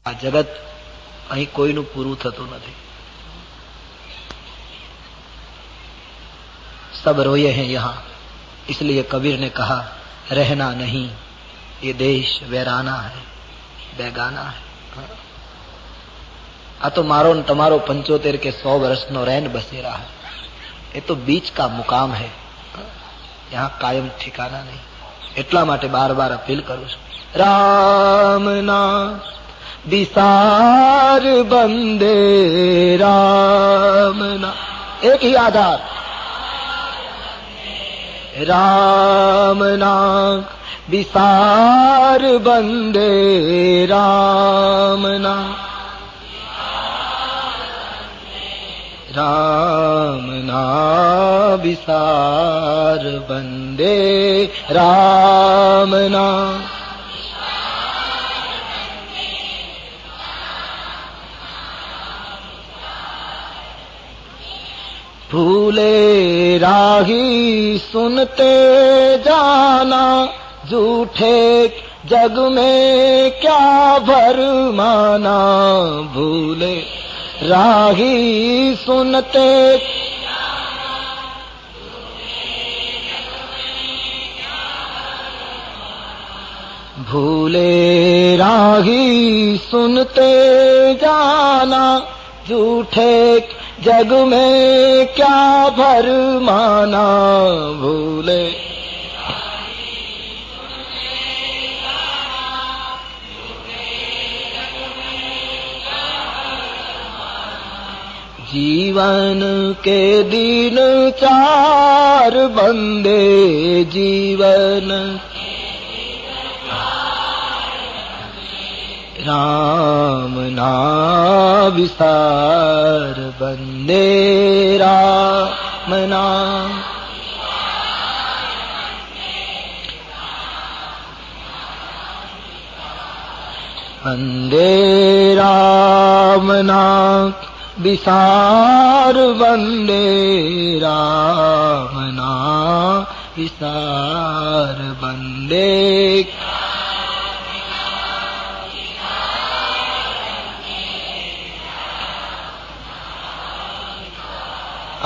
આ જગત અહીં કોઈનું પૂરું થતું નથી. सब रोए हैं यहाँ, इसलिए कबीर ने कहा रहना नहीं, ये देश वैराना है, बेगाना है. आ तो मारो न तमारो 75 के 100 वर्ष नो रैन बसेरा है. ये तो बीच का मुकाम है, यहाँ कायम ठिकाना नहीं. એટલા માટે બાર બાર અપીલ કરું છું. રામ નામ વિસાર બંદે, રામ નામ એક ही आधार. राम नाम विसार बंदे, राम नाम राम नाम विसार बंदे, राम नाम भूले राही सुनते जाना, झूठे जग में क्या भरमाना. भूले राही सुनते भूले राही सुनते जाना, झूठे जग में क्या भरमाना. भूले जीवन के दिन चार बंदे, जीवन राम नाम विसार बंदे, राम नाम बंदे, राम नाम विसार बंदे, राम नाम विसार बंदे.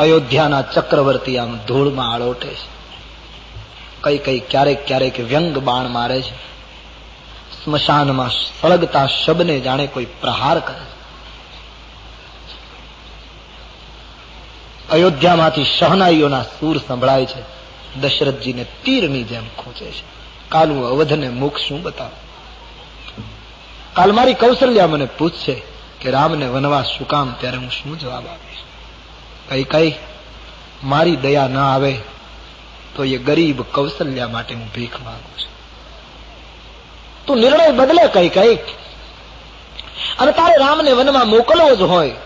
અયોધ્યાના ચક્રવર્તી આમ ધૂળમાં આળોટે છે. કઈ કઈ ક્યારેક ક્યારેક વ્યંગ બાણ મારે છે. સ્મશાનમાં સળગતા શબને જાણે કોઈ પ્રહાર કરે છે. અયોધ્યામાંથી શહનાઈઓના સૂર સંભળાય છે. દશરથજીને તીરની જેમ ખોચે છે. કાલનું અવધને મુખ શું બતાવે. કાલ મારી કૌશલ્યા મને પૂછશે કે રામને વનવાસ શું કામ, ત્યારે હું શું જવાબ આપીશ. કઈ કઈ મારી દયા ન આવે તો એ ગરીબ કૌશલ્યા માટે હું ભીખ માંગુ છું. તું નિર્ણય બદલે કઈ કઈ, અને તારે રામને વનમાં મોકલવો જ હોય,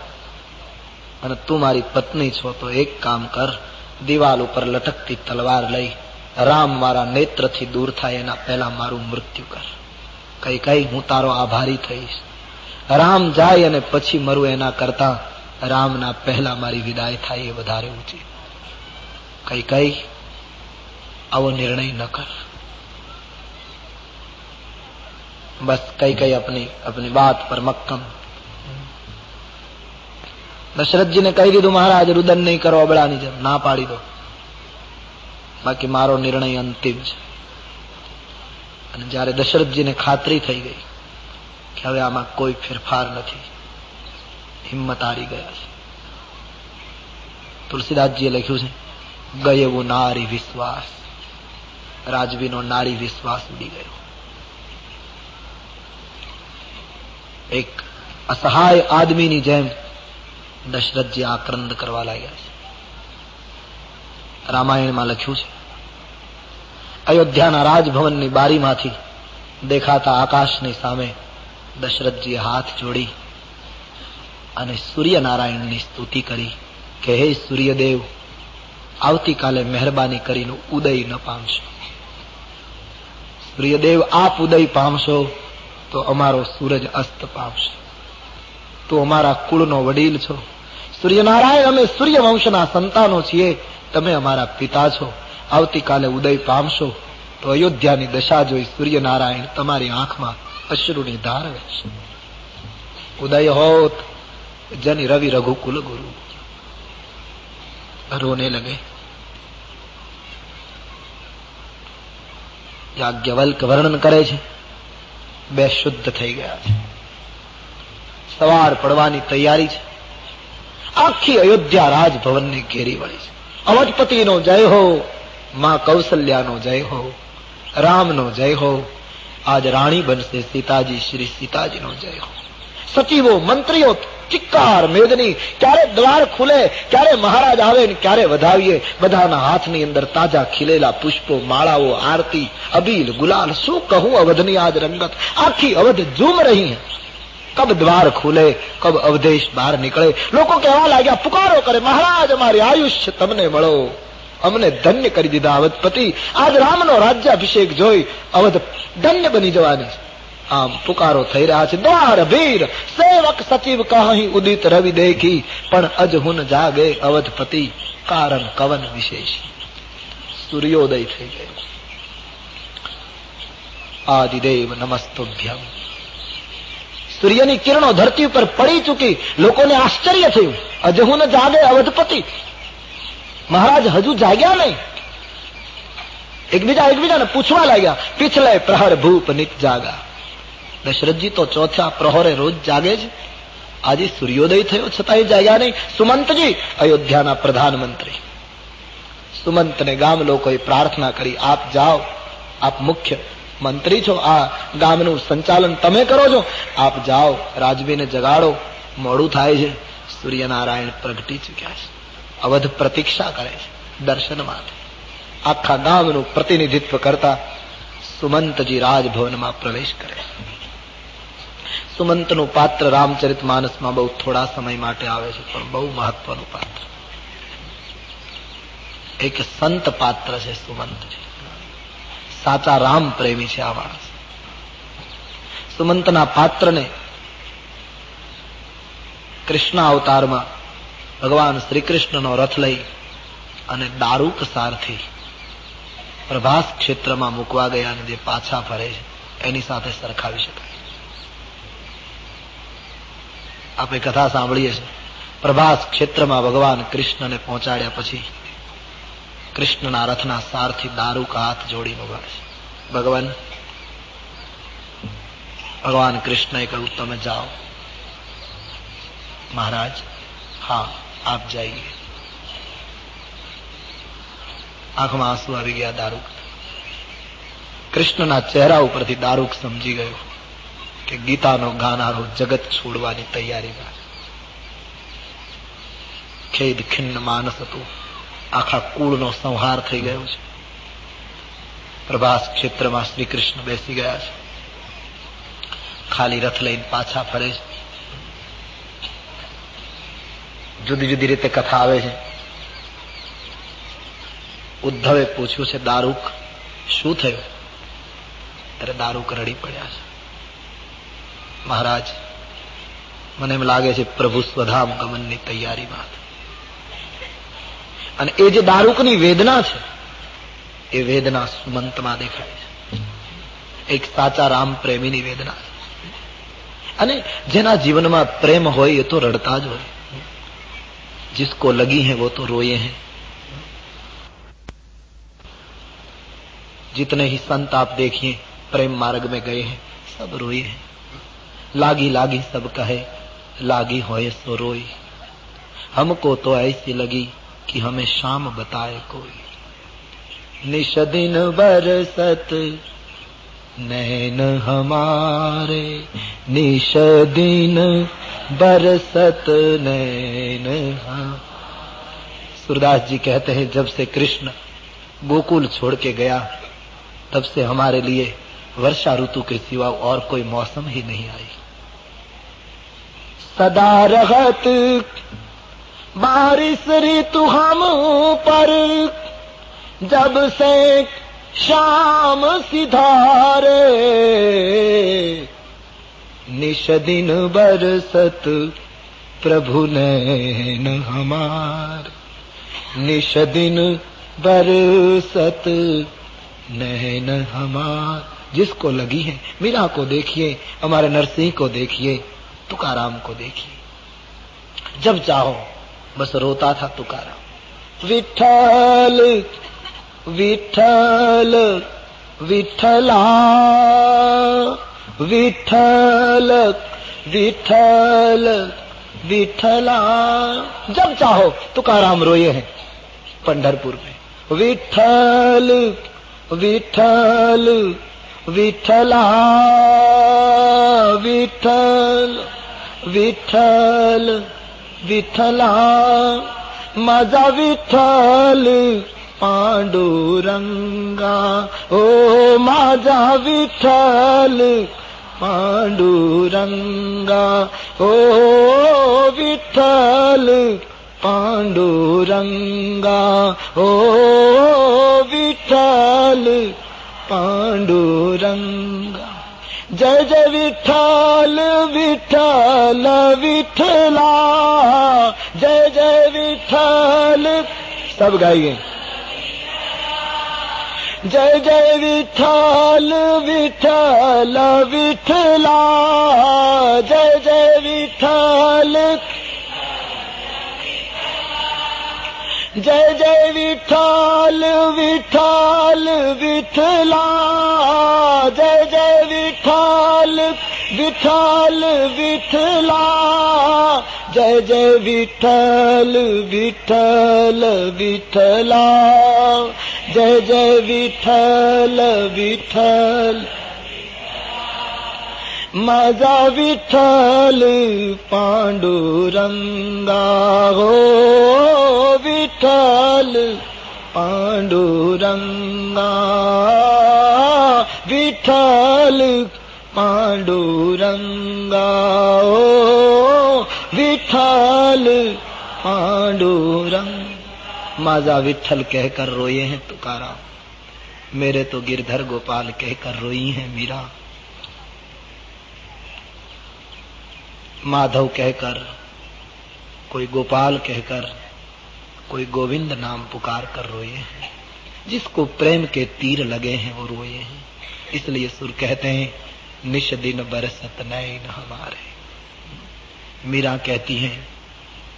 અને તું મારી પત્ની છો તો એક કામ કર, દિવાલ ઉપર લટકતી તલવાર લઈ રામ મારા નેત્રથી દૂર થાય એના પહેલા મારું મૃત્યુ કર. કઈ કઈ હું તારો આભારી થઈશ. રામ જાય અને પછી મરું એના કરતા રામના પહેલા મારી વિદાય થાય એ વધારે ઊંચી. કઈ કઈ આવો નિર્ણય ન કર. બસ કઈ કઈ अपनी बात पर मक्कम. દશરથજીને કહી દીધું મહારાજ રુદન નહીં કરો, અબળાની જેમ ના પાડી દો, બાકી મારો નિર્ણય અંતિમ છે. અને જયારે દશરથજીને ખાતરી થઈ ગઈ કે હવે આમાં કોઈ ફેરફાર નથી, હિંમત હારી ગયા છે. તુલસીદાસજીએ લખ્યું છે ગયેવું નારી વિશ્વાસ. રાજવીનો નારી વિશ્વાસ ઉડી ગયો. એક અસહાય આદમીની જેમ દશરથજી આક્રંદ કરવા લાગ્યા છે. રામાયણમાં લખ્યું છે અયોધ્યાના રાજભવનની બારીમાંથી દેખાતા આકાશની સામે દશરથજીએ હાથ જોડી અને સૂર્યનારાયણની સ્તુતિ કરી કે હે સૂર્યદેવ, આવતીકાલે મહેરબાની કરીને ઉદય ન પામશો. સૂર્યદેવ આપ ઉદય પામશો તો અમારો સૂરજ અસ્ત પામશે. તો અમારા કુળનો વડીલ છો. સૂર્યનારાયણ, અમે સૂર્યવંશના સંતાનો છીએ, તમે અમારા પિતા છો. આવતીકાલે ઉદય પામશો તો અયોધ્યાની દશા જોઈ સૂર્યનારાયણ તમારી આંખમાં અશ્રુની ધાર વહેશે. उदय होत जन रवि रघुकुल गुरु। रोने लगे। યાજ્ઞવલ્ક વર્ણન કરે છે, બે શુદ્ધ થઈ ગયા છે, સવાર પડવાની તૈયારી છે, આખી અયોધ્યા રાજભવનને ઘેરી વળી છે. અવધપતિનો જય હો, માં કૌશલ્યાનો જય હો, રામનો જય હો. આજ રાણી બનશે સીતાજી, શ્રી સીતાજીનો જય હો. સચિવો મંત્રીઓ ચિક્કાર મેદની, ક્યારે દ્વાર ખુલે, ક્યારે મહારાજ આવે ને ક્યારે વધાવીએ. બધાના હાથની અંદર તાજા ખીલેલા પુષ્પો, માળાઓ, આરતી, અબીલ, ગુલાલ. શું કહું અવધની આજ રંગત. આખી અવધ ઝૂમ રહી है. કબ દ્વાર ખુલે, કબ અવધેશ બહાર નીકળે. લોકો કહેવા લાગ્યા, પુકારો કરે, મહારાજ અમારી આયુષ્ય તમને મળો, અમને ધન્ય કરી દીધા અવધપતિ. આજ રામનો રાજ્યાભિષેક જોઈ અવધ ધન્ય બની જવાની છે. આમ પુકારો થઈ રહ્યા છે. દ્વાર ભીર સેવક સચિવ કહી ઉદિત રવિ દેખી, પણ અજહુન જાગે અવધપતિ, કારણ કવન વિશેષી. સૂર્યોદય થઈ ગયો. આદિદેવ નમસ્તુભ્યમ. સૂર્યની કિરણો ધરતી ઉપર પડી ચૂકી. લોકોને આશ્ચર્ય થયું. અજહુન જાગે અવધપતિ, મહારાજ હજુ જાગ્યા નહીં. એકબીજાને પૂછવા લાગ્યા. પિછલે પ્રહર ભૂપ નિત જાગા. દશરથજી તો ચોથા પ્રહરે રોજ જાગે છે, આજે સૂર્યોદય થયો છતાંય જાગ્યા નહીં. સુમંતજી, અયોધ્યાના પ્રધાનમંત્રી, સુમંતને ગામ લોકોએ પ્રાર્થના કરી, આપ જાઓ, આપ મુખ્ય મંત્રી છો, આ ગામનું સંચાલન તમે કરો છો, આપ જાઓ, રાજવીને જગાડો, મોડું થાય છે. સૂર્યનારાયણ પ્રગટી ચુક્યા છે. અવધ પ્રતીક્ષા કરે છે દર્શન માટે. આખા ગામનું પ્રતિનિધિત્વ કરતા સુમંતજી રાજભવનમાં પ્રવેશ કરે. સુમંતનું પાત્ર રામચરિત માનસમાં બહુ થોડા સમય માટે આવે છે, પણ બહુ મહત્વનું પાત્ર. એક સંત પાત્ર છે સુમંતજી. સાચા રામ પ્રેમી છે આ માણસ. સુમંતના પાત્રને કૃષ્ણ અવતારમાં ભગવાન શ્રી કૃષ્ણનો રથ લઈ અને દારૂક સારથી પ્રભાસ ક્ષેત્રમાં મૂકવા ગયા અને જે પાછા ફરે છે એની સાથે સરખાવી શકાય. આપણે કથા સાંભળીએ છીએ. પ્રભાસ ક્ષેત્રમાં ભગવાન કૃષ્ણને પહોંચાડ્યા પછી કૃષ્ણના રથના સારથી દારૂક હાથ જોડીને ઉભા છે. ભગવાન કૃષ્ણએ કહ્યું, તમે જાઓ. મહારાજ, હા આપ જાइए. આંખમાં આંસુ આવી ગયા દારૂક. કૃષ્ણના ચહેરા ઉપરથી દારૂક સમજી ગયો કે ગીતાનો ગાનારો જગત છોડવાની તૈયારીમાં. ખેદ ખિન્ન માનસ હતું. આખા કુળનો સંહાર થઈ ગયો છે. પ્રભાસ ક્ષેત્રમાં શ્રી કૃષ્ણ બેસી ગયા છે. ખાલી રથ લઈને પાછા ફરે છે. જુદી જુદી રીતે કથા આવે છે. ઉદ્ધવે પૂછ્યું છે, દારૂક શું થયું? ત્યારે દારૂક રડી પડ્યા છે. મહારાજ, મને એમ લાગે છે પ્રભુ સ્વધામ ગમનની તૈયારીમાં. અને એ જે દારૂકની વેદના છે એ વેદના સુમંતમાં દેખાય છે. એક સાચા રામ પ્રેમીની વેદના છે. અને જેના જીવનમાં પ્રેમ હોય એ તો રડતા જ હોય. जिसको लगी है वो तो रोए हैं. जितने ही संत आप देखिए प्रेम मार्ग में गए हैं सब रोए हैं. लागी लागी सब कहे, लागी होए सो रोई. हमको तो ऐसी लगी कि हमें शाम बताए कोई. निश दिन बरसत नैन हमारे, निश दिन बरसत नैन. सूरदास जी कहते हैं, जब से कृष्ण गोकुल छोड़ के गया तब से हमारे लिए वर्षा ऋतु के सिवा और कोई मौसम ही नहीं आई. सदा रहत बारिश ऋतु हम पर, जब से शाम सिधारे. निश दिन बरसत प्रभु नैन हमार, निश दिन बरसत नैन हमार. जिसको लगी है, मीरा को देखिए, हमारे नरसिंह को देखिए, तुकाराम को देखिए, जब चाहो बस रोता था तुकाराम। विठ्ठल विठ्ठल विठ्ठला, विठ्ठल विठ्ठल विठ्ठला, जब चाहो तुकाराम रोए हैं पंढरपुर में। विठ्ठल विठ्ठल विठ्ठला, विठ्ठल विठ्ठल विठ्ठला, माझा विठ्ठल पांडुरंगा, ओ माझा विठ्ठल पांडुरंगा, ओ विठ्ठल पांडुरंगा, ओ विठ्ठल पांडुरंगा। जय जय विठ्ठल विठ्ठल विठ्ठला, जय जय विठ्ठल, सब गाइए। जय जय विठ्ठल विठ्ठल विठ्ठला, जय जय विठ्ठल, जय जय विठ्ठल विठ्ठल विठ्ठला, जय जय विठ्ठल विठ्ठल विठ्ठला, जय जय विठ्ठल विठ्ठल विठ्ठला, जय जय विठ्ठल विठ्ठल, माझा विठ्ठल पांडुरंगा, हो विठ्ठल पांडुरंगा, विठ्ठल पांडुरंगा, ओ विठ्ठल पांडुरंग। माझा विठ्ठल कहकर रोए हैं तुकाराम, मेरे तो गिरधर गोपाल कहकर रोई है मीरा। माधव कहकर, कोई गोपाल कहकर, कोई गोविंद नाम पुकार कर रोए हैं। जिसको प्रेम के तीर लगे हैं वो रोए हैं। इसलिए सुर कहते हैं निश दिन बरसत नैन हमारे। मीरा कहती है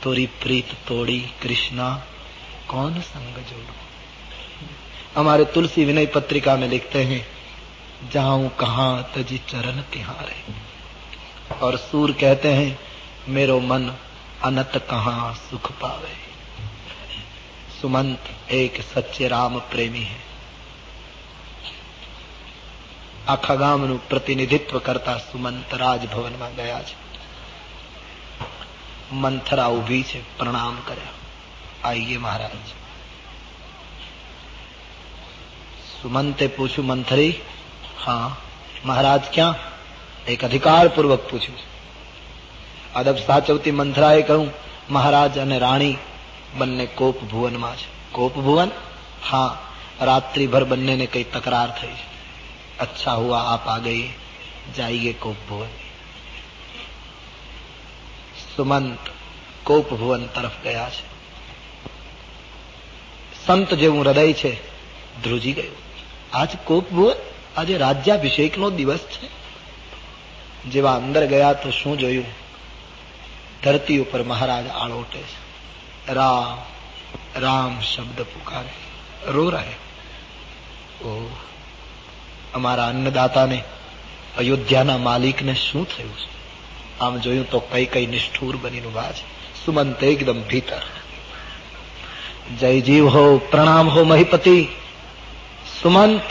तोरी प्रीत तोड़ी कृष्णा कौन संग जोड़ो। हमारे तुलसी विनय पत्रिका में लिखते हैं जाऊं कहां तजी चरण तिहारे। और सूर कहते हैं मेरो मन अनत कहां सुख पावे। सुमंत एक सच्चे राम प्रेमी है। આખા ગામનું પ્રતિનિધિત્વ કરતા સુમંત રાજભવનમાં ગયા છે। મંથરા ઉભી છે, પ્રણામ કર્યા। આઈએ મહારાજ। સુમંતે પૂછ્યું મંથરી, हाँ महाराज क्या? एक अधिकार पूर्वक पूछ्યું। અદબ સાચવતી મંથરાએ કહ્યું મહારાજ અને રાણી બંને કોપ ભુવનમાં છે। કોપ ભુવન? हाँ, रात्रि भर बनने ने कई तकरार थई। अच्छा हुआ आप आ गए, जाइए कोप भुवन। सुमंत कोप भुवन तरफ गया છે। संत જેવું હૃદય છે ધ્રુજી ગયું। આજ કોપ ભુવન, આજે રાજ્યાભિષેકનો દિવસ છે। જેવા અંદર ગયા તો શું જોયું? ધરતી ઉપર મહારાજ આળોટે છે। રામ રામ શબ્દ પુકારે, રો રહે। ओ અમારા અન્નદાતાને, અયોધ્યાના માલિકને શું થયું છે? આમ જોયું તો કઈ કઈ નિષ્ઠુર બનીને ઉભા છે। સુમંત એકદમ ભીતર, જય જીવ હો, પ્રણામ હો મહીપતિ। સુમંત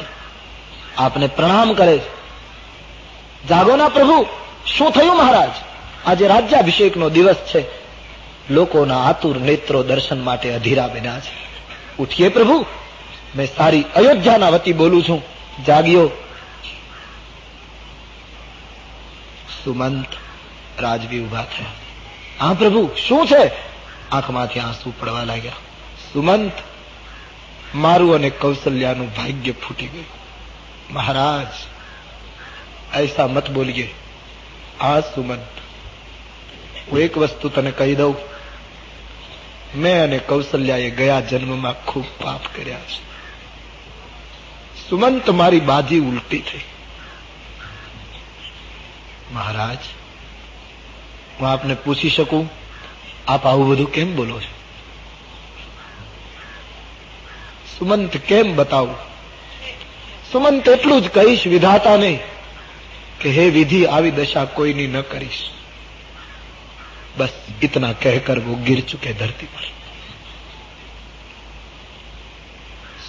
આપને પ્રણામ કરે। જાગો ના પ્રભુ, શું થયું મહારાજ? આજે રાજ્યાભિષેકનો દિવસ છે। લોકોના આતુર નેત્રો દર્શન માટે અધીરા બન્યા છે। ઉઠીએ પ્રભુ, मैं सारी अयोध्या वती बोलू छू, जागियो। सुमंत राजवी उभा थे। हाँ प्रभु शू है? आंख माथी आंसू पड़वा लाग्या। सुमंत मारू अने कौशल्यानु भाग्य फूटी गयु। महाराज ऐसा मत बोलिए। हाँ सुमंत, वो एक वस्तु तने कही दऊ, मैं अने कौशल्याए गया जन्म में खूब पाप कर्या छे। सुमंत मारी बाजी उल्टी थी। महाराज હું આપને પૂછી શકું, આપ આવું બધું કેમ બોલો છો? સુમંત કેમ બતાવું? સુમંત એટલું જ કહીશ વિધાતાને કે હે વિધિ, આવી દશા કોઈની ન કરીશ. બસ इतना कहकर वो गिर चुके धरती पर.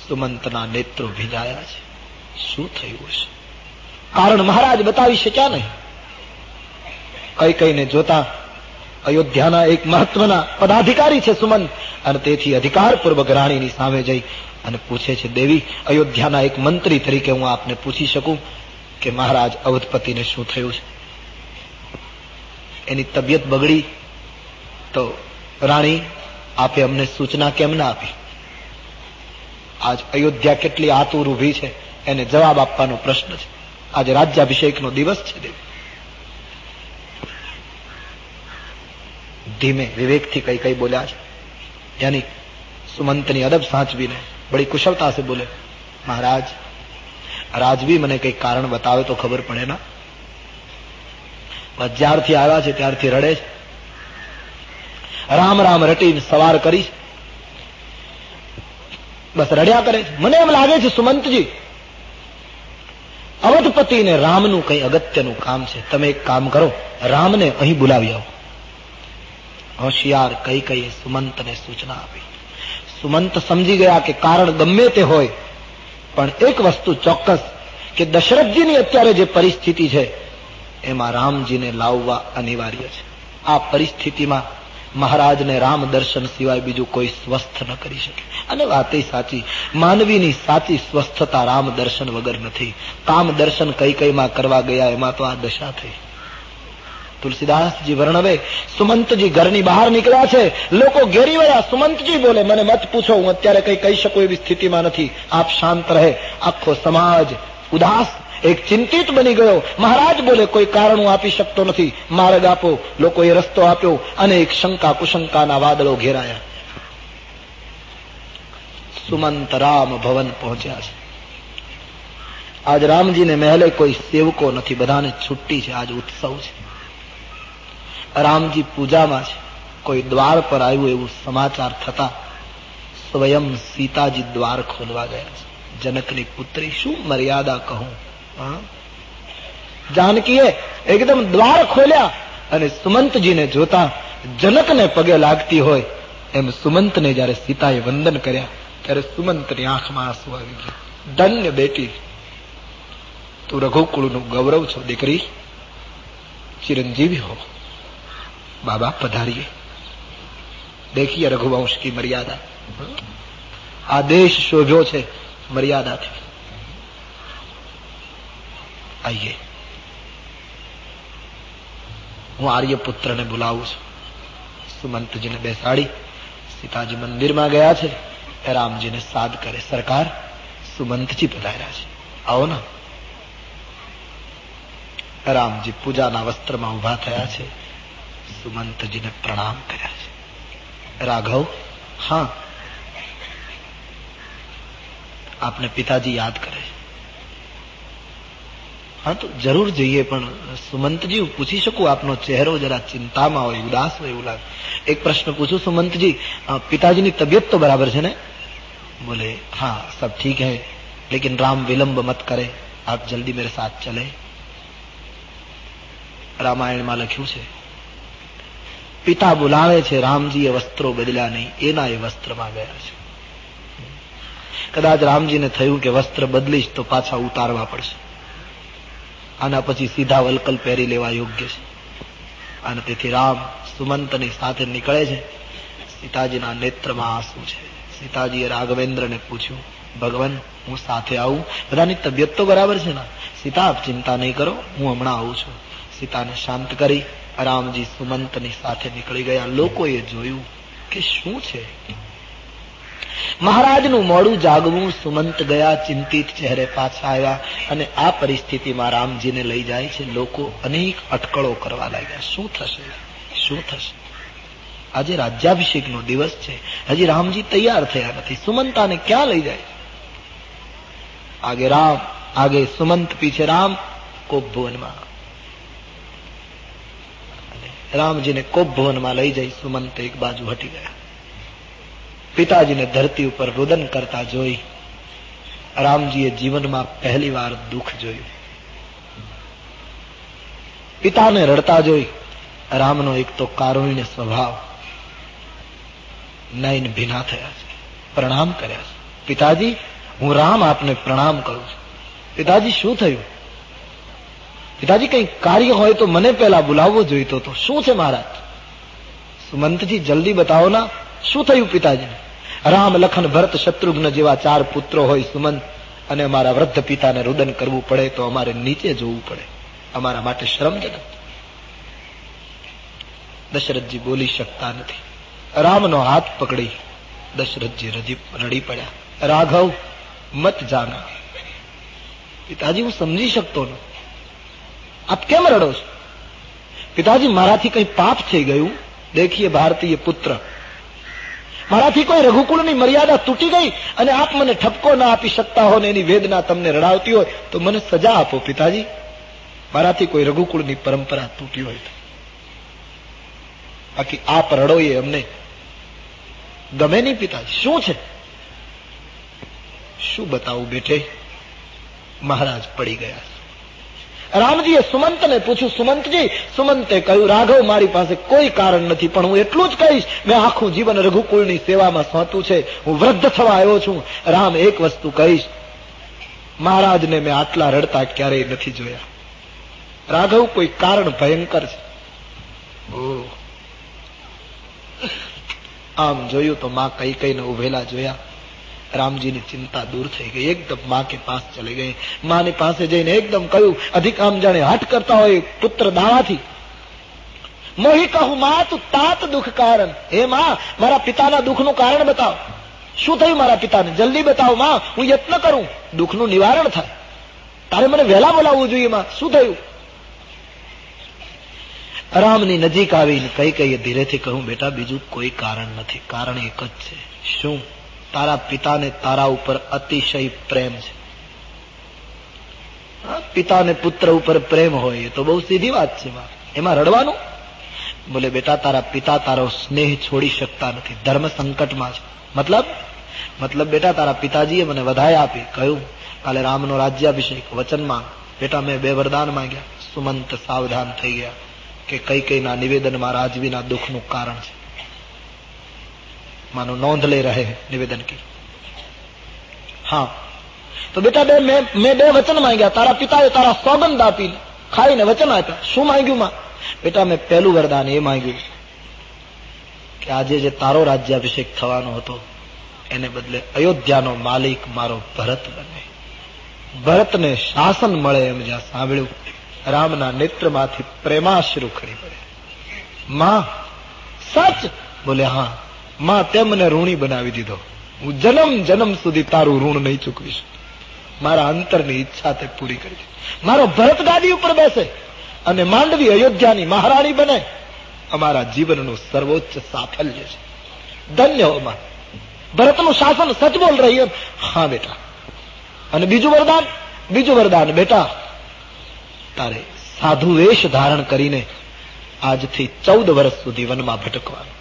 સુમંતના નેત્રો ભીંજાયા છે. શું થયું હશે? કારણ મહારાજ બતાવી શક્યા નહીં. કઈ કઈને જોતા અયોધ્યાના એક મહત્વના પદાધિકારી છે સુમંત, અને તેથી અધિકારપૂર્વક રાણીની સામે જઈ અને પૂછે છે, દેવી, અયોધ્યાના એક મંત્રી તરીકે હું આપને પૂછી શકું કે મહારાજ અવધપતિને શું થયું છે? એની તબિયત બગડી તો રાણી આપે અમને સૂચના કેમ ના આપી? આજ અયોધ્યા કેટલી આતુર ઉભી છે, એને જવાબ આપવાનો પ્રશ્ન છે. આજે રાજ્યાભિષેકનો દિવસ છે. દેવી ધીમે વિવેકથી કઈ કઈ બોલ્યા છે. યાની સુમંતની અદબ સાચવીને બડી કુશળતા से બોલે, મહારાજ, રાજવી મને કઈ કારણ બતાવે તો ખબર પડે ના. જ્યારથી આવ્યા છે ત્યારથી રડે છે. રામ રામ રટીને સવાર કરી, બસ રડ્યા કરે છે. મને એમ લાગે છે સુમંતજી, અવધપતિને રામનું કઈ અગત્યનું કામ છે. તમે એક કામ કરો, રામને અહીં બોલાવી આવો. હોશિયાર કઈ કઈ સુમંતને સૂચના આપી. સુમંત સમજી ગયા કે કારણ ગમે તે હોય, પણ એક વસ્તુ ચોક્કસ કે દશરથજીની અત્યારે જે પરિસ્થિતિ છે એમાં રામજીને લાવવા અનિવાર્ય છે. આ પરિસ્થિતિમાં મહારાજને રામ દર્શન સિવાય બીજું કોઈ સ્વસ્થ ન કરી શકે. અને વાત એ સાચી, માનવીની સાચી સ્વસ્થતા રામ દર્શન વગર નથી. કામ દર્શન કઈ કઈમાં કરવા ગયા એમાં તો આ દશા થઈ. તુલસીદાસજી વર્ણવે, સુમંતજી ઘરની બહાર નીકળ્યા છે, લોકો ઘેરી વળ્યા. સુમંતજી બોલે, મને મત પૂછો, હું અત્યારે કઈ કહી શકું એવી સ્થિતિમાં નથી. આપ શાંત રહે. આખો સમાજ ઉદાસ, એક ચિંતિત બની ગયો. મહારાજ બોલે, કોઈ કારણ હું આપી શકતો નથી, માર્ગ આપો. લોકોએ રસ્તો આપ્યો અને એક શંકા કુશંકાના વાદળો ઘેરાયા. સુમંત રામ ભવન પહોંચ્યા છે. આજ રામજીને મહેલે કોઈ સેવકો નથી, બધાને છુટ્ટી છે. આજ ઉત્સવ છે. રામજી પૂજામાં છે. કોઈ દ્વાર પર આવ્યું એવું સમાચાર થતા સ્વયં સીતાજી દ્વાર ખોલવા ગયા છે. જનકની પુત્રી, શું મર્યાદા કહું. જાનકીએ એકદમ દ્વાર ખોલ્યા અને સુમંતજીને જોતા જનકને પગે લાગતી હોય એમ સુમંતને જયારે સીતાએ વંદન કર્યા ત્યારે સુમંતની આંખમાં આંસુ આવી ગયા. ધન્ય બેટી, તું રઘુકુળનું ગૌરવ છો દીકરી, चिरंजीवी हो. बाबा पधारिए, देखिए रघुवंश की मर्यादा. आदेश शोभ्यो छे मर्यादा थी. आइए, હું આર્યપુત્રને બોલાવું છું. સુમંતજીને બેસાડી સીતાજી મંદિરમાં ગયા છે. રામજીને સાદ કરે, સરકાર સુમંતજી પધાર્યા છે, આવો ને. રામજી પૂજાના વસ્ત્રમાં ઉભા થયા છે. સુમંતજીને પ્રણામ કર્યા છે. રાઘવ, હા, આપને પિતાજી યાદ કરે છે. હા તો જરૂર જઈએ, પણ સુમંતજી હું પૂછી શકું, આપનો ચહેરો જરા ચિંતામાં હોય, ઉદાસ હોય એવું લાગે. એક પ્રશ્ન પૂછું સુમંતજી, पिताजी तबीयत तो बराबर है ना? बोले हाँ सब ठीक है, लेकिन राम विलंब मत करे, आप जल्दी मेरे साथ चले. રામાયણમાં લખ્યું છે, પિતા બોલાવે છે, રામજીએ વસ્ત્રો બદલ્યા નહીં, એના એ વસ્ત્રમાં ગયા છે. કદાચ રામજીને થયું કે વસ્ત્ર બદલીશ તો પાછા ઉતારવા પડશે, આના પછી સીધા વલકલ પહેરી લેવા યોગ્ય છે. અને તેથી રામ સુમંતની સાથે નીકળે છે. સીતાજીના નેત્રમાં આંસુ છે. સીતાજીએ રાઘવેન્દ્રને પૂછ્યું, ભગવાન હું સાથે આવું? બધાની તબિયત તો બરાબર છે ને? સીતા આપ ચિંતા નહીં કરો, હું હમણાં આવું છું. સીતાને શાંત કરી રામજી સુમંતની સાથે નીકળી ગયા. લોકોએ જોયું કે શું છે, મહારાજનું મોડું જાગવું. સુમંત ગયા, ચિંતિત ચહેરે પાછા આવ્યા અને આ પરિસ્થિતિમાં રામજીને લઈ જાય છે. લોકો અનેક અટકળો કરવા લાગ્યા. શું થશે, શું થશે? આજે રાજ્યાભિષેકનો દિવસ છે, હજી રામજી તૈયાર થયા નથી. સુમંતાને ક્યાં લઈ જાય? આગે રામ, આગે સુમંત, પીછે રામ. કોપ ભુવનમાં રામજીને કોપ ભવનમાં લઈ જઈ સુમંત એક બાજુ હટી ગયા. પિતાજીને ધરતી ઉપર રુદન કરતા જોઈ રામજીએ જીવનમાં પહેલી વાર દુઃખ જોયું. પિતાને રડતા જોઈ રામનો એક તો કારુણ્ય સ્વભાવ, નયન ભીના થયા છે, પ્રણામ કર્યા છે. પિતાજી, હું રામ આપને પ્રણામ કરું છું. પિતાજી, શું થયું? પિતાજી, કઈ કાર્ય હોય તો મને પહેલા બોલાવવો જોઈતો તો. શું છે મહારાજ? સુમંતજી, જલ્દી બતાવો ના, શું થયું પિતાજી? રામ, લખન, ભરત, શત્રુઘ્ન જેવા 4 પુત્રો હોય સુમંત, અને અમારા વૃદ્ધ પિતાને રુદન કરવું પડે તો અમારે નીચે જોવું પડે. અમારા માટે શરમજનક. દશરથજી બોલી શકતા નથી. રામનો હાથ પકડી દશરથજી રડી પડ્યા. રાઘવ, મત જાના. પિતાજી, હું સમજી શકતો ન. આપ કેમ રડો છો? પિતાજી, મારાથી કઈ પાપ થઈ ગયું? દેખીએ ભારતીય પુત્ર, મારાથી કોઈ રઘુકુળની મર્યાદા તૂટી ગઈ અને આપ મને ઠપકો ના આપી શકતા હો ને એની વેદના તમને રડાવતી હોય તો મને સજા આપો પિતાજી. મારાથી કોઈ રઘુકુળની પરંપરા તૂટી હોય તો. બાકી આપ રડો એ અમને ગમે નહીં પિતાજી. શું છે? શું બતાવું બેટે? મહારાજ પડી ગયા. રામજીએ સુમંતને પૂછ્યું. સુમંતજી, સુમંતે કહ્યું, રાઘવ, મારી પાસે કોઈ કારણ નથી, પણ હું એટલું જ કહીશ, મેં આખું જીવન રઘુકુળની સેવામાં સોંપ્યું છે. હું વૃદ્ધ થવા આવ્યો છું. રામ, એક વસ્તુ કહીશ, મહારાજને મેં આટલા રડતા ક્યારેય નથી જોયા. રાઘવ, કોઈ કારણ ભયંકર છે. આમ જોયું તો માં કઈ કઈને ઉભેલા જોયા. રામજીની ચિંતા દૂર થઈ ગઈ. એકદમ માँ के पास चले गए. માની પાસે જઈને એકદમ કહ્યું, અધિક આમ જાણે હટ કરતા હોય પુત્ર દાવાથી. મોહી કહું, માં તું તાત દુઃખ કારણ. હે માં, મારા પિતાના દુઃખનું કારણ બતાવ. શું થયું મારા પિતાને? જલ્દી બતાવો માં, હું યત્ન કરું, દુઃખનું નિવારણ થાય. તારે મને વહેલા બોલાવવું જોઈએ માં. શું થયું? રામની નજીક આવીને કઈ ધીરેથી કહું, બેટા, બીજું કોઈ કારણ નથી. કારણ એક જ છે. શું? તારા પિતાને તારા ઉપર અતિશય પ્રેમ છે. પિતાને પુત્ર ઉપર પ્રેમ હોય એ તો બહુ સીધી વાત છે. એમાં રડવાનું? બોલે, બેટા, તારા પિતા તારો સ્નેહ છોડી શકતા નથી, ધર્મ સંકટમાં છે. મતલબ બેટા, તારા પિતાજીએ મને વધાઈ આપી. કહ્યું, કાલે રામનો રાજ્યાભિષેક, વચન માંગ. બેટા, મેં 2 વરદાન માંગ્યા. સુમંત સાવધાન થઈ ગયા કે કઈકઈના નિવેદનમાં રાજવીના દુઃખનું કારણ છે. मानो नोंध ले रहे हैं निवेदन की. हाँ, तो बेटा, मैं 2 वचन मांग्या. तारा पिताए तारा सौगंध आपी खाईने वचन आप्या. શું માંગ્યું માં? બેટા, મેં પહેલું વરદાન એ માંગ્યું કે આજે જે તારો રાજ્યાભિષેક થવાનો હતો એને બદલે અયોધ્યાનો માલિક મારો ભરત બને. ભરતને શાસન મળે એમ જ્યાં સાંભળ્યું, રામના નેત્રમાંથી પ્રેમાશ્રુ ખરી પડ્યા. માં, સચ? બોલે, હા માં, તે મને ઋણી બનાવી દીધો. હું જન્મ જન્મ સુધી તારું ઋણ નહીં ચૂકવીશ. મારા અંતરની ઈચ્છા તે પૂરી કરી છે. મારો ભરત ગાદી ઉપર બેસે અને માંડવી અયોધ્યાની મહારાણી બને. અમારા જીવનનું સર્વોચ્ચ સાફલ્ય છે. ધન્ય હો માં. ભરતનું શાસન સચ બોલ રહી હો. હા બેટા. અને બીજું વરદાન બેટા, તારે સાધુ વેશ ધારણ કરીને આજથી 14 વર્ષ સુધી વનમાં ભટકવાનું.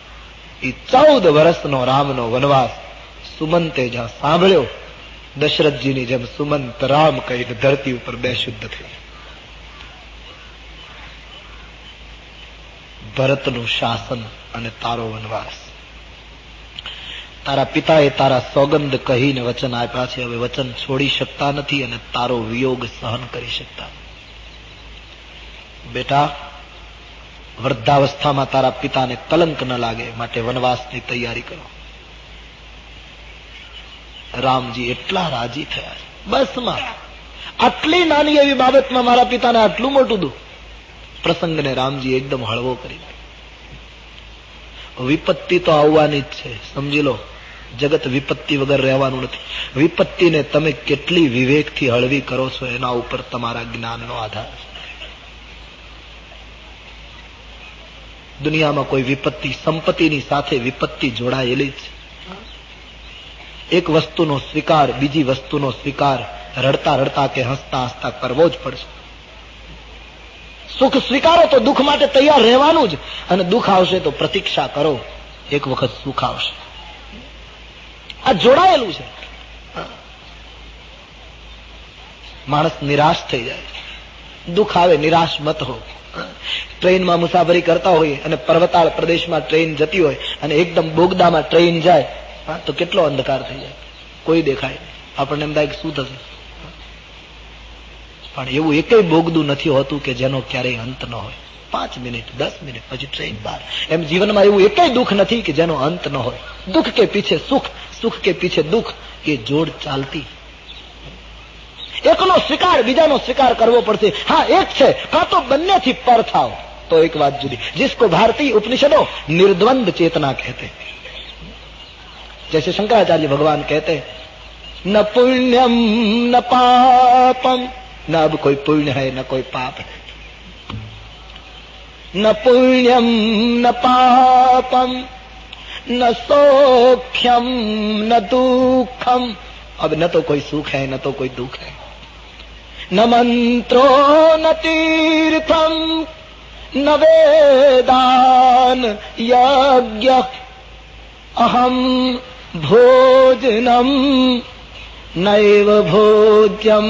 એ 14 વર્ષનો રામનો વનવાસ સુમંતે જ્યાં સાંભળ્યો, દશરથજીની જેમ સુમંત રામ કહીને ધરતી ઉપર બેશુદ્ધ થઈ. ભરતનું શાસન અને તારો વનવાસ. તારા પિતાએ તારા સોગંદ કહીને વચન આપ્યા છે. હવે વચન છોડી શકતા નથી અને તારો વિયોગ સહન કરી શકતા. બેટા, વૃદ્ધાવસ્થામાં તારા પિતાને કલંક ન લાગે માટે વનવાસની તૈયારી કરો. રામજી એટલા રાજી થયા. બસ માં, આટલી નાની એવી બાબતમાં મારા પિતાને આટલું મોટું દુઃખ. પ્રસંગને રામજી એકદમ હળવો કરી નાખ્યો. વિપત્તિ તો આવવાની જ છે, સમજી લો. જગત વિપત્તિ વગર રહેવાનું નથી. વિપત્તિને તમે કેટલી વિવેકથી હળવી કરો છો એના ઉપર તમારા જ્ઞાનનો આધાર છે. દુનિયામાં કોઈ વિપત્તિ, સંપત્તિની સાથે વિપત્તિ જોડાયેલી છે. એક વસ્તુનો સ્વીકાર બીજી વસ્તુનો સ્વીકાર રડતા રડતા કે હસતા હસતા કરવો જ પડશે. સુખ સ્વીકારો તો દુઃખ માટે તૈયાર રહેવાનું જ, અને દુઃખ આવશે તો પ્રતીક્ષા કરો, એક વખત સુખ આવશે. આ જોડાયેલું છે. માણસ નિરાશ થઈ જાય, દુઃખ આવે નિરાશ મત હો. ટ્રેનમાં મુસાફરી કરતા હોઈએ અને પર્વતાળ પ્રદેશમાં ટ્રેન જતી હોય અને એકદમ બોગદામાં ટ્રેન જાય તો કેટલો અંધકાર થઈ જાય, કોઈ દેખાય નહીં. આપણને એમ થાય કે શું થશે, પણ એવું એકેય બોગદું નથી હોતું કે જેનો ક્યારેય અંત ન હોય. 5 મિનિટ 10 મિનિટ પછી ટ્રેન બહાર. એમ જીવનમાં એવું એકેય દુઃખ નથી કે જેનો અંત ન હોય. દુઃખ કે પીછે સુખ, સુખ કે પીછે દુઃખ, એ જોડ ચાલતી. એકનો સ્વીકાર બીજાનો સ્વીકાર કરવો પડશે. હા, એક છે, કાં તો બંનેથી પર થાવ તો એક વાત જુદી. जिसको भारतीय उपनिषदों निर्द्वंद चेतना कहते हैं. जैसे शंकराचार्य भगवान कहते हैं, न पुण्यम न पापम, न अब कोई पुण्य है न कोई पाप है. न पुण्यम न पापम न सौख्यम न दुखम. अब न तो कोई सुख है न तो कोई दुख है. न मंत्रो न तीर्थम न वेदान यज्ञ अहम भोजनम नैव भोज्यम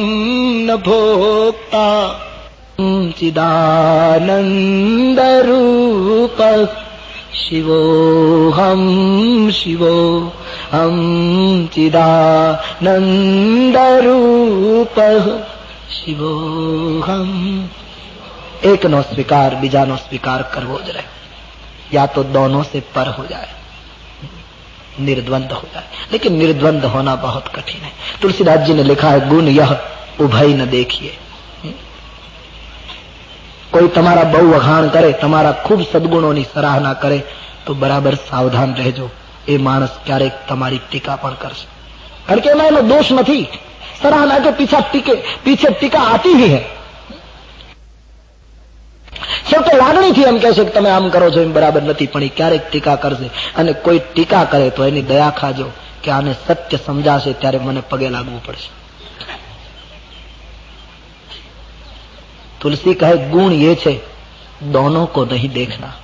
न भोक्ता चिदानंद रूप शिवोहम शिवोहम चिदानंद रूप शिवोहम. एक नो स्वीकार बीजा नो स्वीकार करवो ज रहे, या तो दोनों से पर हो जाए, निर्द्वंद हो जाए. लेकिन निर्द्वंद होना बहुत कठिन है. तुलसीदास जी ने लिखा है, गुण यह उभय न देखिए. कोई તમારા બહુ વખાણ કરે, તમારા ખૂબ સદગુણોની સરાહના કરે તો બરાબર સાવધાન રહેજો. એ માણસ ક્યારેક તમારી ટીકા પણ કરશે, કારણ કે એમાં એનો દોષ નથી. સરાહના કે પીછે ટીકા આતી ही है. છેવટે લાગણીથી એમ કહેશે કે તમે આમ કરો છો એમ બરાબર નથી, પણ એ ક્યારેક ટીકા કરશે. અને કોઈ ટીકા કરે તો એની દયા ખાજો કે આને સત્ય સમજાશે ત્યારે મને પગે લાગવું પડશે. तुलसी कहे, गुण ये छे दोनों को नहीं देखना,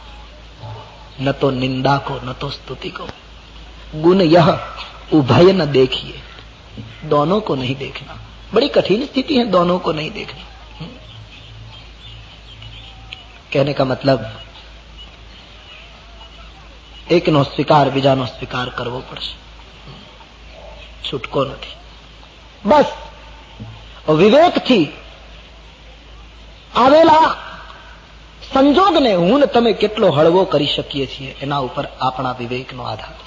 न तो निंदा को न तो स्तुति को. गुण यह उभय न देखिए, दोनों को नहीं देखना. बड़ी कठिन स्थिति है दोनों को नहीं देखना. कहने का मतलब एक नो स्वीकार बीजा नो स्वीकार करवो पड़શે, छूटको નથી. बस विवेक थी આવેલા સંજોગને હું ને તમે કેટલો હળવો કરી શકીએ છીએ એના ઉપર આપણા વિવેકનો આધાર છે.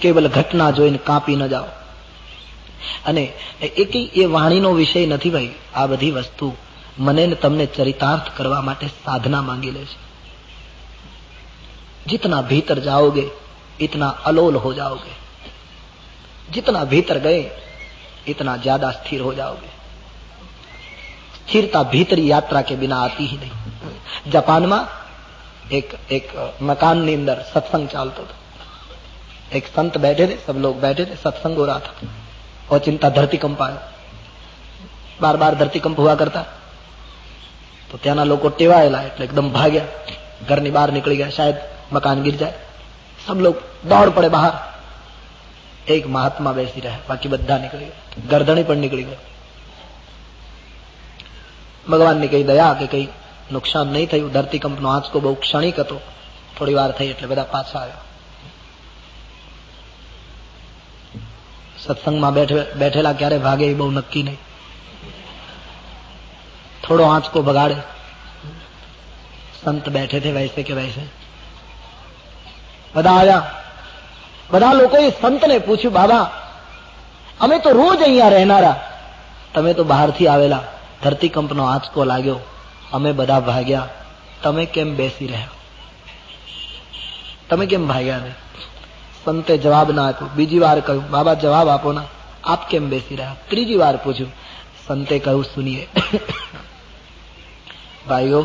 કેવલ ઘટના જોઈને કાપી ન જાઓ. અને એ વાણીનો વિષય નથી ભાઈ. આ બધી વસ્તુ મને ને તમને ચરિતાર્થ કરવા માટે સાધના માંગી લે છે. जितना भीतर जाओगे इतना अलोल हो जाओगे, जितना भीतर गए इतना ज्यादा स्थिर हो जाओगे. स्थिरता भीतरी यात्रा के बिना आती ही नहीं. जापान में एक मकान ની અંદર सत्संग ચાલતો હતો. एक संत बैठे थे, सब लोग बैठे थे, सत्संग हो रहा था. और चिंता धरतीकंप आयो. बार बार धरतीकंप हुआ करता तो ત્યાંના લોકો ટેવાયેલા એટલે એકદમ ભાગ્યા, ઘરની બહાર નીકળી ગયા, शायद मकान गिर जाए. सब लोग दौड़ पड़े बाहर. एक महात्मा बैसी रहे, बाकी બધા નીકળી ગયા. ગરદણી પણ નીકળી ગઈ. ભગવાનની કઈ દયા કે કઈ નુકસાન નહીં થયું. ધરતીકંપનો આંચકો બહુ ક્ષણિક હતો, થોડી વાર થઈ એટલે બધા પાછા આવ્યા. સત્સંગમાં બેઠેલા ક્યારે ભાગે એ બહુ નક્કી નહીં. થોડો આંચકો બગાડે. સંત बैठे थे वैसे के वैसे. બધા આવ્યા. બધા લોકોએ સંતને પૂછ્યું, બાબા અમે તો રોજ અહીંયા રહેનારા, તમે તો બહારથી આવેલા, ધરતીકંપનો આંચકો લાગ્યો, અમે બધા ભાગ્યા, તમે કેમ બેસી રહ્યા? તમે કેમ ભાગ્યા નહીં? સંતે જવાબ ના આપ્યો. બીજી વાર કહ્યું, બાબા જવાબ આપો ના, આપ કેમ બેસી રહ્યા? ત્રીજી વાર પૂછ્યું. સંતે કહ્યું, સુનિए ભાઈઓ,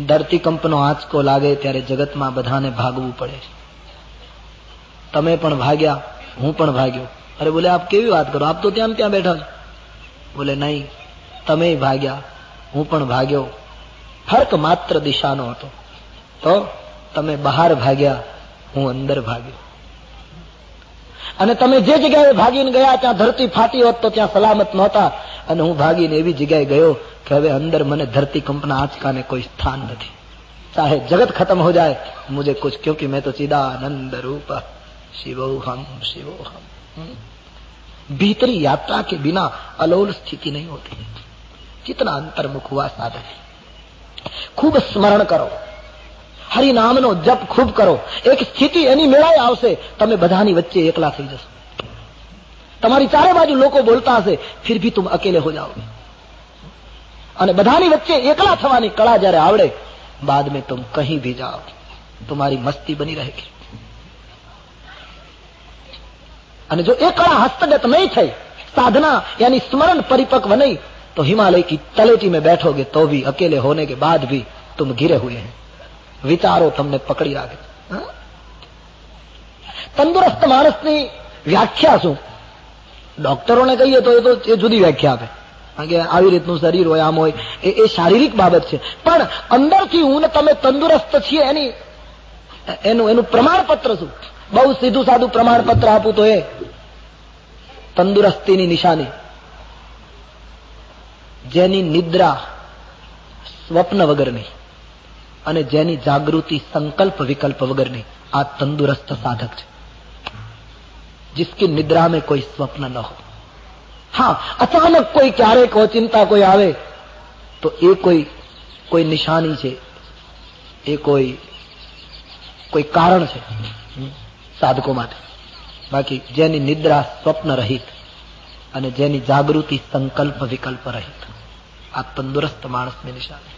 ધરતીકંપનો આંચકો લાગે ત્યારે જગતમાં બધાને ભાગવું પડે છે. તમે પણ ભાગ્યા, હું પણ ભાગ્યો. અરે બોલે આપ કેવી વાત કરો, આપ તો ત્યાં ત્યાં બેઠા છો. બોલે નહીં, તમે ભાગ્યા, હું પણ ભાગ્યો, ફર્ક માત્ર દિશાનો હતો. તો તમે બહાર ભાગ્યા, હું અંદર ભાગ્યો. અને તમે જે જગ્યાએ ભાગીને ગયા ત્યાં ધરતી ફાટી હોત તો ત્યાં સલામત નહોતા, અને હું ભાગીને એવી જગ્યાએ ગયો કે હવે અંદર મને ધરતી કંપના આંચકાને કોઈ સ્થાન નથી. चाहे जगत खत्म हो जाए मुझे कुछ, क्योंकि मैं तो चिदानंद रूप शिवोहम शिवोहम. भीतरी यात्रा के बिना अलोल स्थिति नहीं होती. कितना अंतर्मुख हुआ साधक. खूब स्मरण करो, हरि नामनो जप खूब કરો. એક સ્થિતિ એની મેળાએ આવશે, તમે બધાની વચ્ચે એકલા થઈ જશો. તમારી ચારે બાજુ લોકો બોલતા હશે, फिर भी तुम अकेले हो जाओगे. અને બધાની વચ્ચે એકલા થવાની કળા જ્યારે આવડે, बाद में तुम कहीं भी जाओ, तुम्हारी मस्ती बनी रहेगी. અને જો એ કળા હસ્તગત નહીં થઈ, साधना यानी स्मरण परिपक्व नहीं, तो हिमालय की तलेटी में बैठोगे तो भी अकेले होने के बाद भी तुम घिरे हुए हैं. विचारो તમને પકડી રાખે. તંદુરસ્ત માણસની વ્યાખ્યા શું? ડોક્ટરોને કહીએ તો એ જુદી વ્યાખ્યા આપે, કારણ કે આવી રીતનું શરીર હોય, આમ હોય, એ શારીરિક બાબત છે. પણ અંદરથી હું ને તમે તંદુરસ્ત છીએ એનું પ્રમાણપત્ર શું? બહુ સીધું સાદું પ્રમાણપત્ર આપું તો એ તંદુરસ્તીની નિશાની, જેની નિદ્રા સ્વપ્ન વગરની અને જેની જાગૃતિ संकल्प विकल्प वगैरह, आ तंदुरस्त साधक है. जिसकी निद्रा में कोई स्वप्न न हो. हाँ, अचानक कोई क्यारेक हो, चिंता कोई आवे तो ये कोई निशानी है, ये कोई कारण है साधको माटे. बाकी जेनी निद्रा स्वप्न रहित અને જેની જાગૃતિ संकल्प विकल्प रहित, आ तंदुरस्त मानस में निशानी.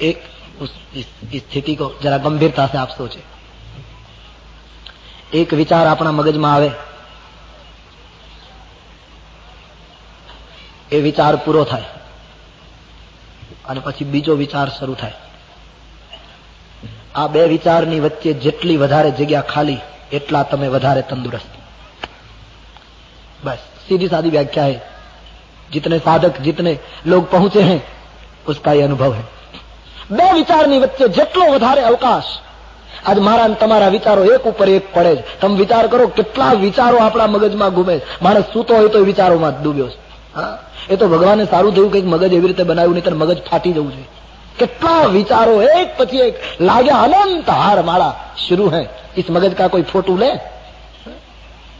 एक इस स्थिति को जरा गंभीरता से आप सोचे. एक विचार अपना मगज में आवे, એ વિચાર પૂરો થાય અને પછી બીજો વિચાર શરૂ થાય. આ બે વિચારની વચ્ચે જેટલી વધારે જગ્યા ખાલી, એટલા તમે વધારે તંદુરસ્ત. बस सीधी सादी व्याख्या है. जितने साधक, जितने लोग पहुंचे हैं, उसका ये अनुभव है. બે વિચારની વચ્ચે જેટલો વધારે અવકાશ. આજ મારા અને તમારા વિચારો એક ઉપર એક પડે છે. તમે વિચાર કરો કેટલા વિચારો આપણા મગજમાં ઘૂમે. માણસ સૂતો હોય તો વિચારોમાં ડૂબ્યો છે. હા, એ તો ભગવાને સારું થયું કે મગજ એવી રીતે બનાવ્યું, નહીં તો મગજ ફાટી જવું જોઈએ. કેટલા વિચારો એક પછી એક લાગ્યા, अनंत हार माला शुरू है. इस मगज का कोई फोटो ले,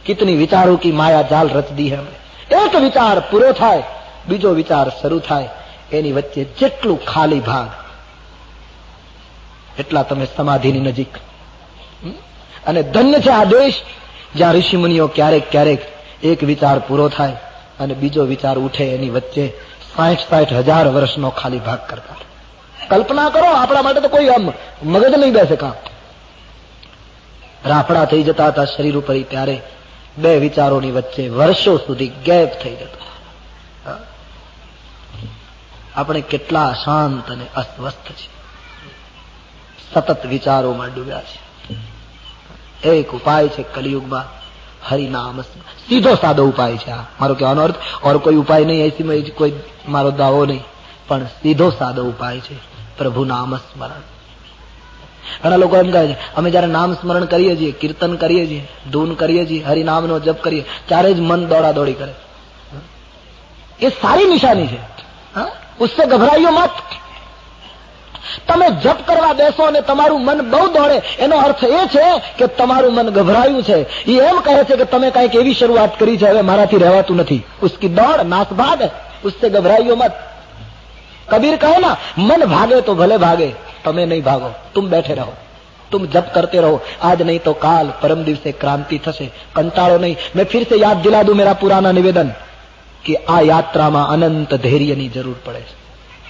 कितनी विचारों की माया जाल रच दी है हमने. एक विचार पूरो થાય, બીજો વિચાર શરૂ થાય, એની વચ્ચે જેટલું ખાલી ભાગ, એટલા તમે સમાધિની નજીક. અને ધન્ય છે આ દેશ જ્યાં ઋષિ મુનિઓ ક્યારેક ક્યારેક એક વિચાર પૂરો થાય અને બીજો વિચાર ઉઠે, એની વચ્ચે 60-60 હજાર વર્ષનો ખાલી ભાગ કરતા. કલ્પના કરો, આપણા માટે તો કોઈ આમ મગજ નહીં બેસે કામ. રાફડા થઈ જતા હતા શરીર ઉપર, ત્યારે બે વિચારોની વચ્ચે વર્ષો સુધી ગેપ થઈ જતો. આપણે કેટલા શાંત અને અસ્વસ્થ છીએ, સતત વિચારોમાં ડૂબ્યા છે. એક ઉપાય છે કલિયુગમાં, હરિનામ. સીધો સાદો ઉપાય છે આ મારો કહેવાનો અર્થ. और कोई उपाय नहीं, ऐसी में कोई मारो दावो नहीं, પણ સીધો સાદો ઉપાય છે પ્રભુ નામ સ્મરણ. ઘણા લોકો એમ કહે છે, અમે જયારે નામ સ્મરણ કરીએ છીએ, કીર્તન કરીએ છીએ, ધૂન કરીએ છીએ, હરિનામનો જપ કરીએ, ત્યારે જ મન દોડાદોડી કરે. એ સારી નિશાની છે. ઉસસે ગભરાઈઓ મત. તમે જપ કરવા બેસો અને તમારું મન બહુ દોડે, એનો અર્થ એ છે કે તમારું મન ગભરાયું છે. એ એમ કહે છે કે તમે કઈક એવી શરૂઆત કરી છે, હવે મારાથી રહેવાતું નથી. उसकी दौड़ नासभाग है, उससे घबराइयो मत. कबीर कहे ना, मन भागे तो भले भागे, તમે નહીં ભાગો, तुम बैठे रहो, तुम जप करते रहो. आज नहीं तो काल, परम દિવસે क्रांति થશે. કંટાળો નહીં. मैं फिर से याद दिला दूं मेरा पुराना निवेदन कि આ યાત્રામાં અનંત ધૈર્યની જરૂર પડે છે.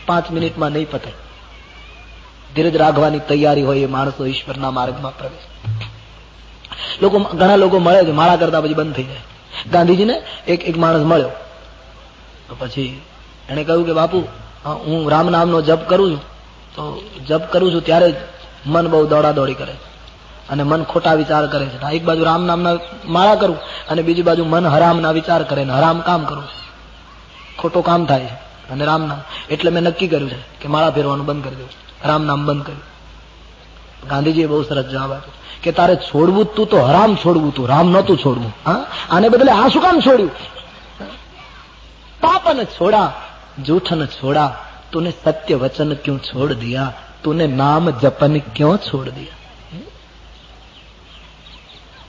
5 મિનિટમાં નહીં પતે. ધીરજ રાખવાની તૈયારી હોય એ માણસો ઈશ્વરના માર્ગમાં પ્રવેશ. ઘણા લોકો મળે છે, માળા કરતા પછી બંધ થઈ જાય. ગાંધીજીને એક માણસ મળ્યો, તો પછી એને કહ્યું કે બાપુ, હું રામ નામનો જપ કરું છું, તો જપ કરું છું ત્યારે મન બહુ દોડાદોડી કરે. અને મન ખોટા વિચાર કરે છે. એક બાજુ રામ નામના માળા કરું અને બીજી બાજુ મન હરામના વિચાર કરે ને હરામ કામ કરું, ખોટું કામ થાય છે. અને રામ નામ એટલે મેં નક્કી કર્યું છે કે માળા ફેરવાનું બંધ કરી દઉં, રામ નામ બંધ કર્યું. ગાંધીજીએ બહુ સરસ જવાબ આપ્યો કે તારે છોડવું તું તો હરામ છોડવું, તું રામ નહોતું છોડવું. હા, આને બદલે આ શું કામ છોડ્યું? पाप न छोड़ा, झूठ न छोड़ा, तूने सत्य वचन क्यों छोड़ दिया, तूने नाम जपन क्यों छोड़ दिया.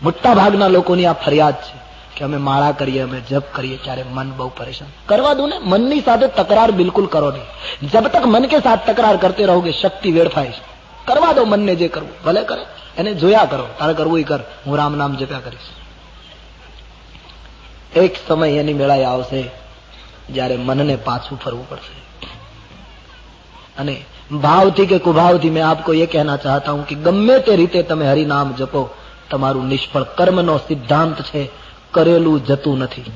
મોટા ભાગના લોકોની આ ફરિયાદ છે કે અમે માળા કરીએ, અમે જપ કરીએ, ત્યારે મન બહુ પરેશાન. કરવા દો ને, મનની સાથે તકરાર બિલકુલ કરો નહીં. જબ તક મન કે સાથ તકરાર કરતે રહોગે શક્તિ વેડફાય છે. કરવા દો મનને જે કરવું, ભલે કરે, એને જોયા કરો. તારે કરવું એ કર, હું રામ નામ જપ્યા કરીશ. એક સમય એની મેળાએ આવશે જ્યારે મનને પાછું ફરવું પડશે. અને ભાવથી કે કુભાવથી મેં આપકો એ કહેના ચાહતા હું કે ગમે તે રીતે તમે હરિનામ જપો, તમારું નિષ્ફળ. કર્મનો સિદ્ધાંત છે, કરેલું જતું નથી.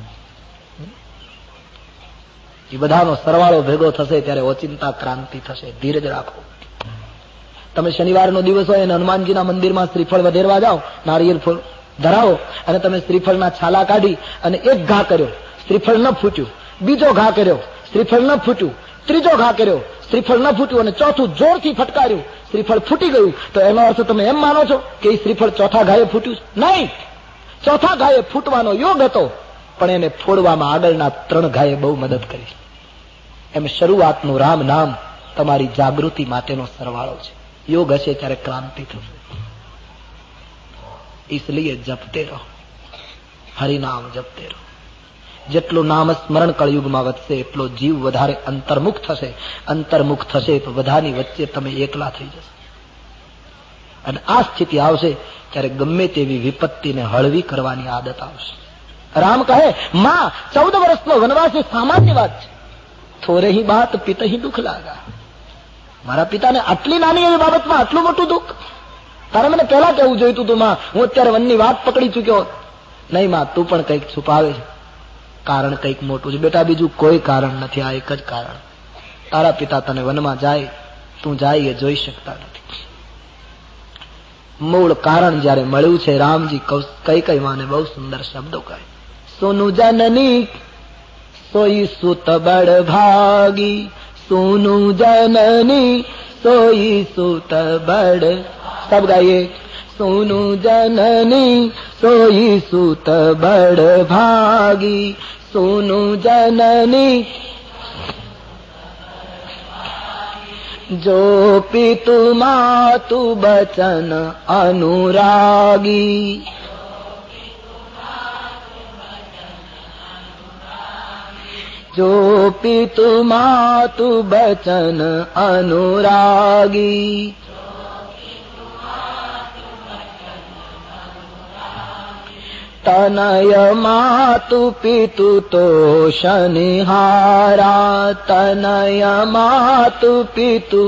એ બધાનો સરવાળો ભેગો થશે ત્યારે ઓચિંતા ક્રાંતિ થશે. ધીરજ રાખો. તમે શનિવારનો દિવસ હોય અને હનુમાનજીના મંદિરમાં શ્રીફળ વધેરવા જાઓ, નારિયેળ ફૂલ ધરાવો અને તમે શ્રીફળના છાલા કાઢી અને એક ઘા કર્યો, શ્રીફળ ન ફૂટ્યું. બીજો ઘા કર્યો, શ્રીફળ ન ફૂટ્યું. ત્રીજો ઘા કર્યો, શ્રીફળ ન ફૂટ્યું. અને ચોથું જોરથી ફટકાર્યું, શ્રીફળ ફૂટી ગયું. તો એનો અર્થ તમે એમ માનો છો કે એ શ્રીફળ ચોથા ઘાએ ફૂટ્યું? નહીં, ચોથા ઘાએ ફૂટવાનો યોગ હતો, પણ એને ફોડવામાં આગળના 3 ઘાએ બહુ મદદ કરી. એમ શરૂઆતનું રામ નામ તમારી જાગૃતિ માટેનો સરવાળો છે. યોગ હશે ત્યારે ક્રાંતિ થશે. इसलिए जपते रहो, हरिनाम जपते रहो. જેટલું નામ સ્મરણ કળયુગમાં વધશે એટલો જીવ વધારે અંતર્મુખ થશે. અંતર્મુખ થશે તો બધાની વચ્ચે તમે એકલા થઈ જશો. અને આ સ્થિતિ આવશે ત્યારે ગમે તેવી વિપત્તિને હળવી કરવાની આદત આવશે. રામ કહે, માં 14 વર્ષનો વનવાસ એ સામાન્ય વાત છે, થોરે હી બાત પિતા હી દુઃખ લાગા. મારા પિતાને આટલી નાની એવી બાબતમાં આટલું મોટું દુઃખ? તારે મને પહેલા કેવું જોઈતું હતું માં, હું અત્યારે વનની વાત પકડી ચુક્યો. નહીં માં, તું પણ કંઈક છુપાવે છે, કારણ કંઈક મોટું છે. બેટા, બીજું કોઈ કારણ નથી, આ એક જ કારણ. તારા પિતા તને વનમાં જાય, તું જાય એ જોઈ શકતા નથી. મૂળ કારણ જયારે મળ્યું છે, રામજી કઈ માને બહુ સુંદર શબ્દો કહે. સોનું જનની સોઈ સુત બળ ભાગી, સોનું જનની સોઈ સુત બળ. सब गाइए. सोनू जननी सोई सुत बड़ भागी, सोनू जननी जो पितु मातु बचन अनुरागी. जो पितु मातु बचन अनुरागी, तनय मातु पितु तोषनिहारा. तनय मातु पितु,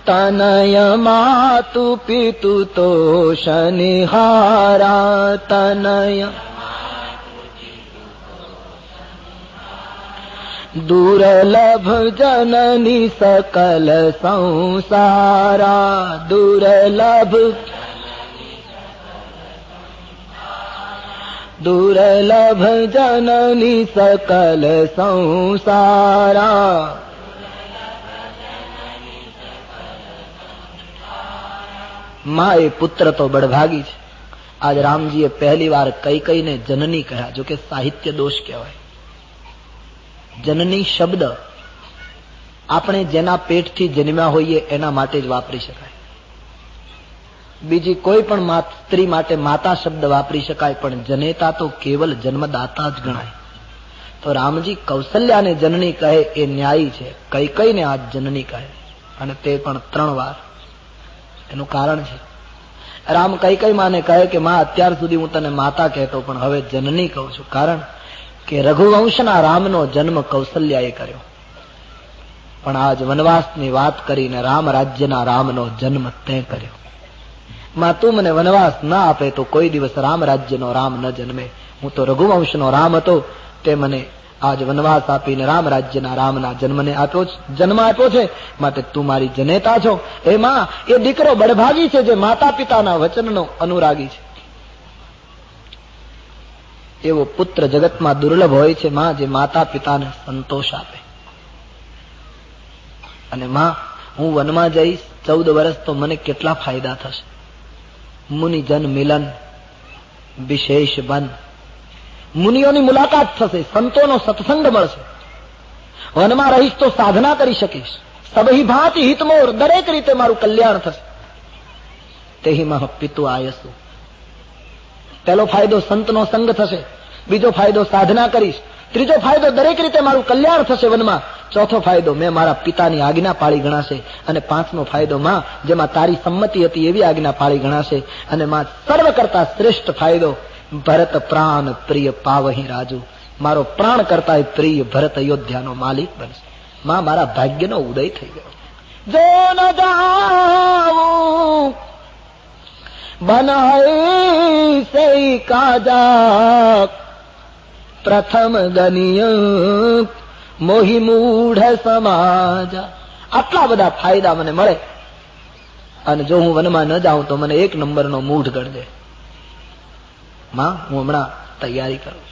तनय मातु पितु तोषनिहारा. तनय दुर्लभ जननी सकल संसारा. दुर्लभ दुर्लभ जननी सकल संसारा. माँ ए पुत्र तो बड़भागी છે. આજ રામજીએ પહેલી વાર કૈકેયીને જનની કહ્યા, જો કે સાહિત્ય દોષ કહેવાય. જનની શબ્દ આપણે જેના પેટથી જન્મ્યા હોઈએ એના માટે જ વાપરી શકાય. બીજી કોઈ પણ સ્ત્રી માટે માતા શબ્દ વાપરી શકાય, પણ જનેતા તો કેવલ જન્મદાતા જ ગણાય. તો રામજી કૌશલ્યાને જનની કહે એ ન્યાયી છે. કૈકેયીને આ જનની કહે, અને તે પણ 3 વાર. એનું કારણ છે, રામ કૈકેયી માને કહે કે માં, અત્યાર સુધી હું તને માતા કહેતો પણ હવે જનની કહું છું. કારણ કે રઘુવંશના રામનો જન્મ કૌશલ્યાએ કર્યો, પણ આજ વનવાસની વાત કરીને રામ રાજ્યના રામનો જન્મ તે કર્યો. માં, તું મને વનવાસ ના આપે તો કોઈ દિવસ રામ રાજ્યનો રામ ન જન્મે. હું તો રઘુવંશનો રામ હતો, તે મને આજ વનવાસ આપીને રામ રાજ્યના રામના જન્મ આપ્યો છે, માટે તું મારી જનેતા છો. એમાં એ દીકરો બળભાગી છે, જે માતા પિતાના વચનનો અનુરાગી છે. એવો પુત્ર જગતમાં દુર્લભ હોય છે માં, જે માતા પિતાને સંતોષ આપે. અને માં, હું વનમાં જઈશ 14 વર્ષ તો મને કેટલા ફાયદા થશે. મુનિજન મિલન વિશેષ બન, મુનિઓની મુલાકાત થશે, સંતોનો સત્સંગ મળશે. વનમાં રહીશ તો સાધના કરી શકીશ. સબહી ભાંતિ હિતમોર, દરેક રીતે મારું કલ્યાણ થશે. તેહી મહ પિતુ આયસુ. પહેલો ફાયદો સંતનો સંગ થશે, બીજો ફાયદો સાધના કરીશ, ત્રીજો ફાયદો દરેક રીતે મારું કલ્યાણ થશે વનમાં, ચોથો ફાયદો મેં મારા પિતાની આજ્ઞા પાળી ગણાશે, અને પાંચમો ફાયદો માં, જેમાં તારી સંમતિ હતી એવી આજ્ઞા પાળી ગણાશે. અને માં સર્વ કરતા શ્રેષ્ઠ ફાયદો, ભરત પ્રાણ પ્રિય પાવહી રાજુ. મારો પ્રાણ કરતા પ્રિય ભરત અયોધ્યાનો માલિક બનશે. માં, મારા ભાગ્યનો ઉદય થઈ ગયો. જો ન જાઉં બનાય સે કાજા, પ્રથમ ગનિય મોહી મૂઢ સમાજ. આટલા બધા ફાયદા મને મળે, અને જો હું વનમાં ન જાઉં તો મને 1 નંબરનો મૂઢ ગણજે. માં, હું હમણાં તૈયારી કરું,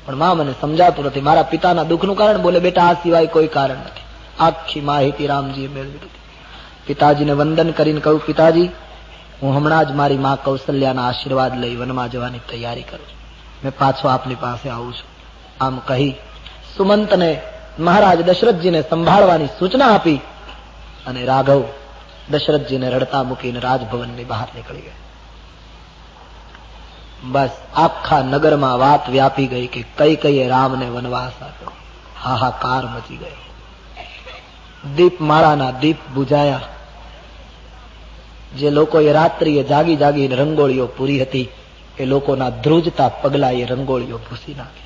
પણ માં મને સમજાતું નથી. મારા પિતાના દુઃખનું કારણ બોલે, બેટા આ સિવાય કોઈ કારણ નથી. આખી માહિતી રામજીએ મેળવી લીધી. પિતાજીને વંદન કરીને કહ્યું, પિતાજી, હું હમણાં જ મારી માં કૌશલ્યાના આશીર્વાદ લઈ વનમાં જવાની તૈયારી કરું છું. મેં પાછો આપની પાસે આવું છું. આમ કહી સુમંતને મહારાજ દશરથજીને સંભાળવાની સૂચના આપી, અને રાઘવ દશરથજીને રડતા મૂકીને રાજભવનની બહાર નીકળી ગયા. બસ આખા નગરમાં વાત વ્યાપી ગઈ કે કઈ કઈએ રામને વનવાસ આપ્યો. હાહાકાર મચી ગયો. દીપમાળાના દીપ બુજાયા. જે લોકોએ રાત્રિએ જાગીને રંગોળીઓ પૂરી હતી, એ લોકોના ધ્રુજતા પગલા એ રંગોળીઓ ભૂસી નાખી.